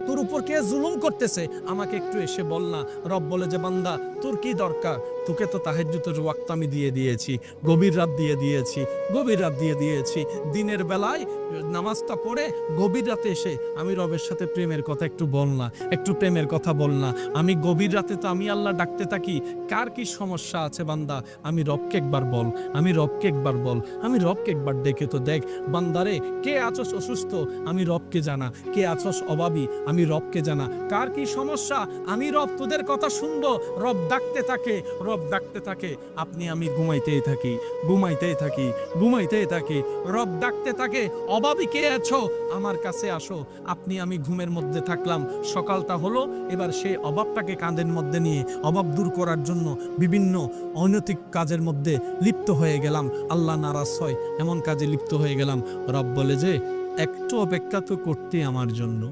তোর উপর কে জুলুম করতেছে, আমাকে একটু এসে বল না। রব বলে যে বান্দা তোর কি দরকার, তোকে তো তাহাজ্জুদের ওয়াক্ত আমি দিয়ে দিয়েছি, গভীর রাত দিয়ে দিয়েছি, গভীর রাত দিয়ে দিয়েছি। দিনের বেলায় নামাজটা পড়ে গভীর রাতে এসে আমি রবের সাথে প্রেমের কথা একটু বল না, একটু প্রেমের কথা বল না। আমি গভীর রাতে তো আমি আল্লাহ ডাকতে থাকি, কার কি সমস্যা আছে বান্দা, আমি রবকে একবার বল, আমি রবকে একবার বল, আমি রবকে একবার ডেকে তো দেখ। বান্দারে কে আছস অসুস্থ, আমি রবকে জানা, কে আছস অভাবী, আমি রবকে জানা, কার কি সমস্যা, আমি রব তোদের কথা শুনবো। রব ডাকতে থাকে, রব ডাকতে থাকে, আপনি আমি ঘুমাইতেই থাকি, ঘুমাইতেই থাকি, ঘুমাইতেই থাকি। রব ডাকতে থাকে, অভাবী কে আছো আমার কাছে আসো। আপনি আমি ঘুমের মধ্যে থাকলাম, সকালটা হলো, এবার সেই অভাবটাকে কাঁধের মধ্যে নিয়ে অভাব দূর করার জন্য বিভিন্ন অনৈতিক কাজের মধ্যে লিপ্ত হয়ে গেলাম, আল্লাহ নারাজ হয় এমন কাজে লিপ্ত হয়ে গেলাম। রব বলে যে একটু অপেক্ষা তো করতে আমার জন্য।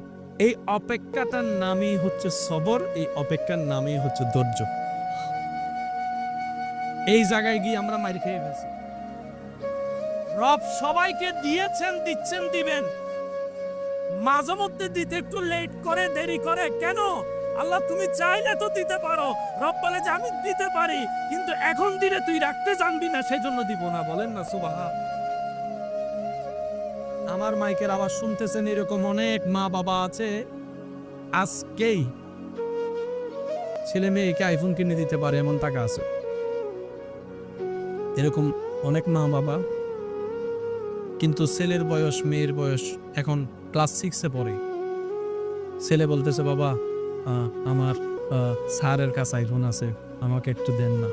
এই অপেক্ষাটার নামই হচ্ছে সবর, এই অপেক্ষার নামই হচ্ছে ধৈর্য। এই জায়গায় গিয়ে আমরা মাইর খেয়ে গেছি। রব সবাইকে দিয়েছেন, দিচ্ছেন, দিবেন, মাঝে মধ্যে দিতে একটু লেট করে, দেরি করে কেন? আল্লাহ তুমি চাইলে তো দিতে পারো। রব বলে যে আমি দিতে পারি, কিন্তু এখন দিলে তুই রাখতে জানবি না, সেই জন্য দিব না। বলেন না সুবহান। আমার মাইকের আওয়াজ শুনতেছেন এরকম অনেক মা বাবা আছে, আজকেই ছেলে মেয়েকে আইফোন কিনে দিতে পারে এমন টাকা আছে। এরকম অনেক মা বাবা, কিন্তু ছেলের বয়স, মেয়ের বয়স এখন ক্লাস 6-এ পড়ে। ছেলে বলতেছে বাবা আমার স্যারের কাছে আইফোন আছে, আমাকে একটু দেন না।